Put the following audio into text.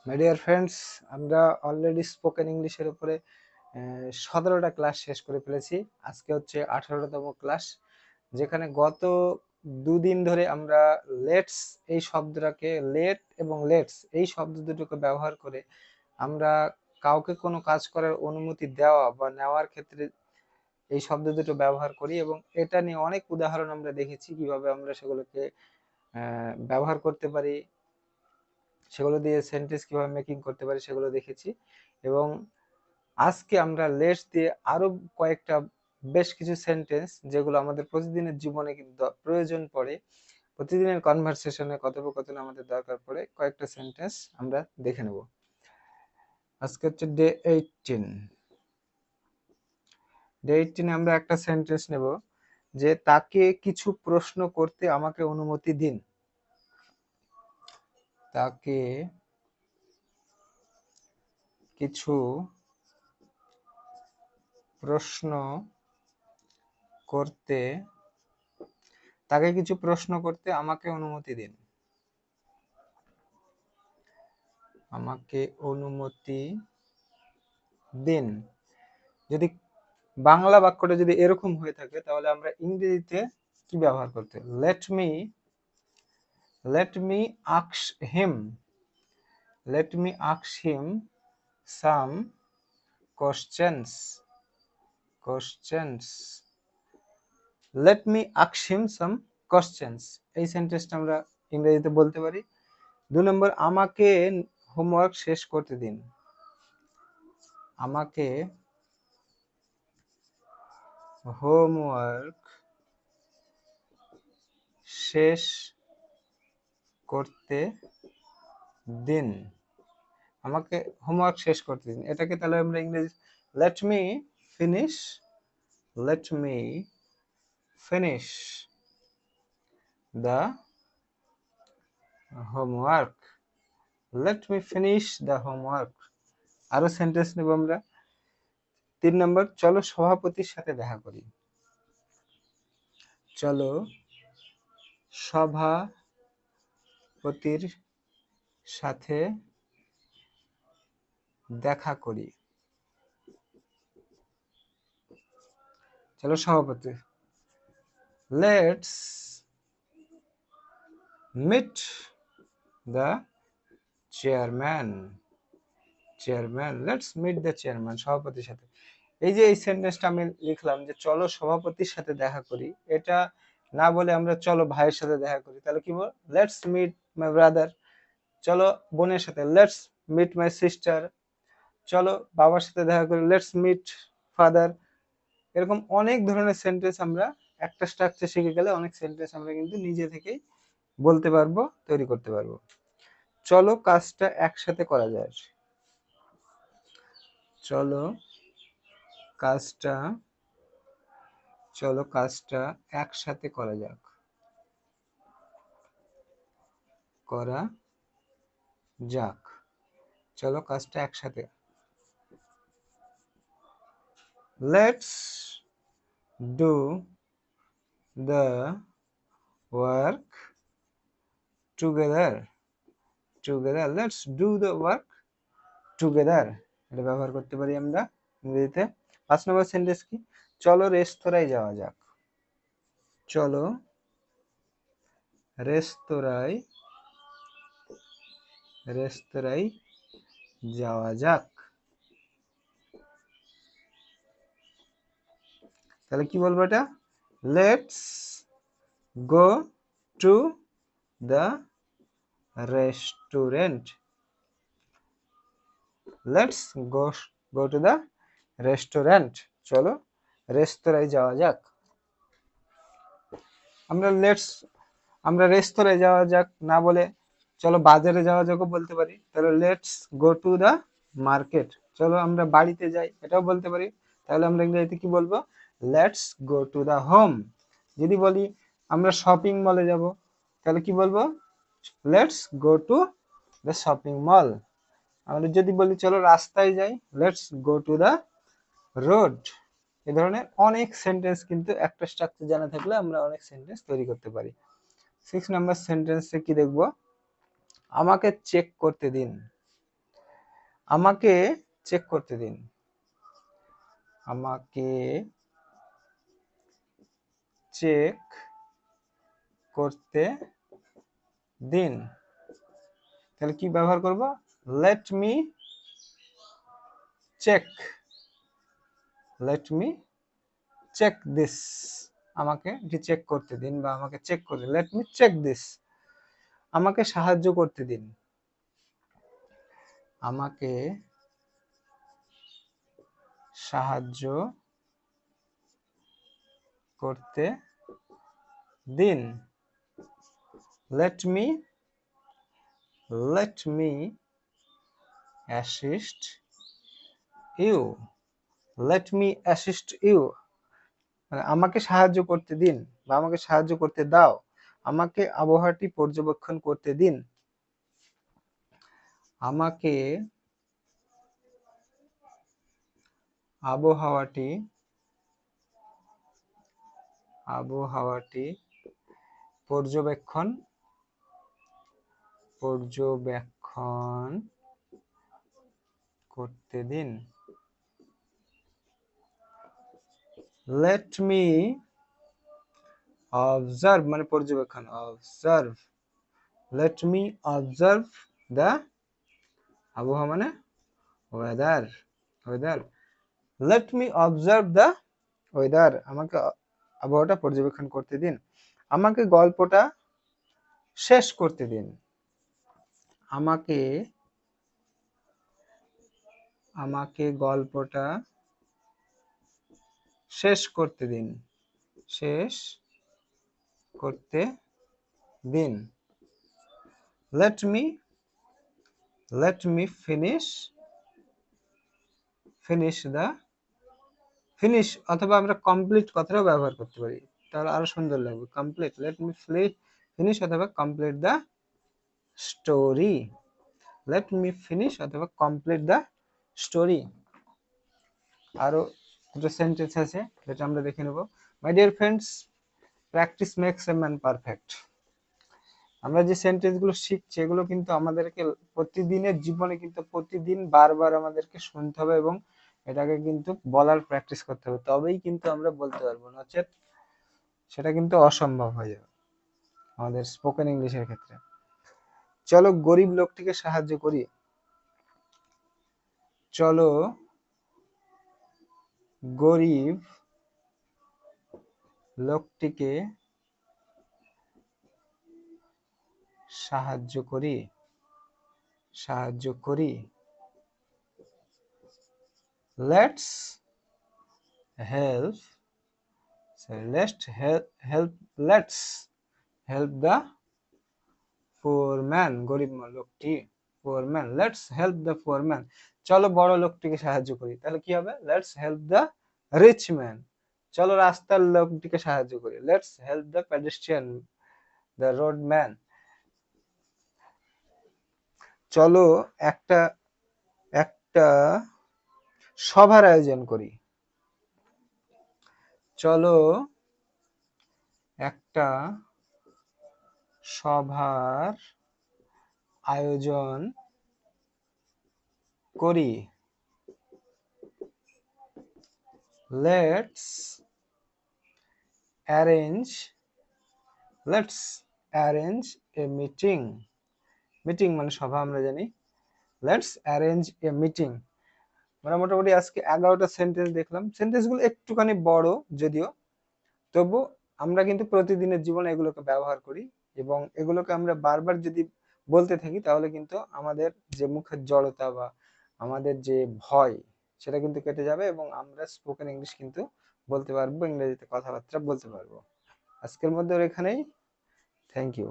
মাই dear friends, আমরা already spoken ইংলিশের উপরে 17টা ক্লাস শেষ করে ফেলেছি। আজকে হচ্ছে 18তম ক্লাস, যেখানে গত দুদিন ধরে আমরা লেটস এই শব্দটাকে, লেট এবং লেটস এই শব্দ দুটোকে ব্যবহার করে আমরা কাউকে কোনো কাজ করার অনুমতি দেওয়া বা নেওয়ার ক্ষেত্রে এই শব্দ দুটো ব্যবহার করি, এবং এটা নিয়ে অনেক উদাহরণ আমরা দেখেছি কিভাবে আমরা সেগুলোকে ব্যবহার করতে পারি, সেগুলো দিয়ে সেন্টেন্স কিভাবে মেকিং করতে পারি সেগুলো দেখেছি। এবং আজকে আমরা লেটস দিয়ে আরো কয়েকটা বেশ কিছু সেন্টেন্স, যেগুলো আমাদের প্রতিদিনের জীবনে কিন্তু প্রয়োজন পড়ে, প্রতিদিনের কনভারসেশনে, কথোপকথনে আমাদের দরকার পড়ে, কয়েকটা সেন্টেন্স আমরা দেখে নেব। আজকে হচ্ছে ডে 18 আমরা একটা সেন্টেন্স নেব, যে তাকে কিছু প্রশ্ন করতে আমাকে অনুমতি দিন। তাকে কিছু প্রশ্ন করতে আমাকে অনুমতি দিন। আমাকে অনুমতি দিন। যদি বাংলা বাক্যটা যদি এরকম হয়ে থাকে, তাহলে আমরা ইংরেজিতে কি ব্যবহার করতে? Let me ask him some questions. Let me ask him some questions, এই সেন্টেন্সটা আমরা ইংরেজিতে বলতে পারি। 2 নম্বর, আমাকে হোমওয়ার্ক শেষ করতে দিন। আমাকে হোমওয়ার্ক শেষ করতে দিন। আমাকে হোমওয়ার্ক শেষ করতে দিন, এটাকে তাহলে আমরা ইংরেজি late me finish the homework. আরো সেন্টেন্স নেব আমরা। 3 নম্বর, চলো সভাপতির সাথে দেখা করি। চলো সভাপতির সাথে দেখা করি। চলো সভাপতি, লেটস মিট দ্য চেয়ারম্যান। সভাপতির সাথে। এই যে এই সেন্টেন্সটা আমি লিখলাম, যে চলো সভাপতির সাথে দেখা করি, এটা না বলে আমরা চলো ভাইয়ের সাথে দেখা করি, তাহলে কি বল? Let's meet my brother. চলো বোনের সাথে, লেটস মিট মাই সিস্টার। চলো বাবার সাথে দেখা করি, লেটস মিট ফাদার। এরকম অনেক ধরনের সেন্টেন্স আমরা একটা স্ট্রাকচার শিখে গেলে অনেক সেন্টেন্স আমরা কিন্তু নিজে থেকেই বলতে পারবো, তৈরি করতে পারবো। চলো কাজটা একসাথে করা যায়। চলো কাজটা একসাথে করা যাক। চলো কাজটা একসাথে। Let's do the work together. Let's do the work together, এটা ব্যবহার করতে পারি আমরা ইংরেজিতে। 5 নম্বর সেন্টেন্স কি? চলো রেস্তোরাঁয় যাওয়া যাক। চলো রেস্তোরাঁয় যাওয়া যাক। তাহলে কি বলবো এটা? Let's go to the restaurant. Let's go to the restaurant. চলো রেস্তোরাঁয় যাওয়া যাক। আমরা রেস্তোরাঁয় যাওয়া যাক না বলে চলো বাজারে যাওয়া যাকও বলতে পারি। তাহলে let's go to the market. চলো আমরা বাড়িতে যাই, এটাও বলতে পারি। তাহলে আমরা ইংরেজিতে কি বলবো? Let's go to the home. যদি বলি আমরা শপিং মলে যাব, তাহলে কি বলবো? Let's go to the shopping mall. আমরা যদি বলি চলো রাস্তায় যাই, let's go to the road. এই ধরনের অনেক সেন্টেন্স কিন্তু একটা স্ট্রাকচার জানা থাকলে আমরা অনেক সেন্টেন্স তৈরি করতে পারি। 6 নাম্বার সেন্টেন্সে কি দেখবো? আমাকে চেক করতে দিন। আমাকে চেক করতে দিন, আমাকে চেক করতে দিন। তাহলে কি ব্যবহার করব? Let me check, let me check this. আমাকে এটি চেক করতে দিন বা আমাকে চেক করে, লেট মি চেক দিস। আমাকে সাহায্য করতে দিন, আমাকে সাহায্য করতে দিন। Let me assist you, let me assist you. আমাকে সাহায্য করতে দিন বা আমাকে সাহায্য করতে দাও, আমাকে আবহাওয়াটি পর্যবেক্ষণ করতে দিন, আমাকে আবহাওয়াটি পর্যবেক্ষণ করতে দিন। লেট মি অবজার্ভ মানে পর্যবেক্ষণ, observe, let me observe the, আবহাওয়া মানে weather, weather, let me observe the weather. আমাকে আবহাওয়াটা পর্যবেক্ষণ করতে দিন। আমাকে গল্পটা শেষ করতে দিন, আমাকে গল্পটা শেষ করতে দিন, শেষ করতে দিন। লেট মি ফিনিশ অথবা আমরা কমপ্লিট কথাটাও ব্যবহার করতে পারি, তাহলে আরো সুন্দর লাগবে। কমপ্লিট, লেট মি ফিনিশ অথবা complete the story, let me finish অথবা কমপ্লিট দ্য স্টোরি। আরো দুটো সেন্টেন্স আছে যেটা আমরা দেখে নেব। My dear friends, practice makes a man perfect. আমরা যে সেন্টেন্স গুলো শিখছি এগুলো কিন্তু আমাদেরকে প্রতিদিনের জীবনে কিন্তু প্রতিদিন বারবার আমাদেরকে শুনতে হবে এবং এটাকে কিন্তু বলার প্র্যাকটিস করতে হবে, তবেই কিন্তু আমরা বলতে পারবো, নচেত সেটা কিন্তু অসম্ভব হয়ে যাবে আমাদের স্পোকেন ইংলিশের ক্ষেত্রে। চলো গরিব লোকটিকে সাহায্য করি, চলো গরিব লোকটিকে সাহায্য করি। Let's help the poor man, গরিব লোকটি, poor man, let's help the poor man. চলো বড় লোকটিকে সাহায্য করি, তাহলে কি হবে? Let's help the rich man. চলো রাস্তার লোকটিকে সাহায্য করি, let's help the pedestrian, the road man. চলো একটা সভার আয়োজন করি, চলো একটা সভার আয়োজন করি। Let's arrange a meeting, meeting মানে সভা আমরা জানি। Let's arrange a meeting. আমরা মোটামুটি আজকে 11টা সেন্টেন্স দেখলাম। সেন্টেন্সগুলো একটুখানি বড় যদিও, তবু আমরা কিন্তু প্রতিদিনের জীবনে এগুলোকে ব্যবহার করি এবং এগুলোকে আমরা বারবার যদি বলতে থাকি তাহলে কিন্তু আমাদের যে মুখের জড়তা বা আমাদের যে ভয় সেটা কিন্তু কেটে যাবে এবং আমরা স্পোকেন ইংলিশ কিন্তু বলতে পারবো, ইংরেজিতে কথাবার্তা বলতে পারবো। আজকের মধ্যে এখানেই, থ্যাংক ইউ।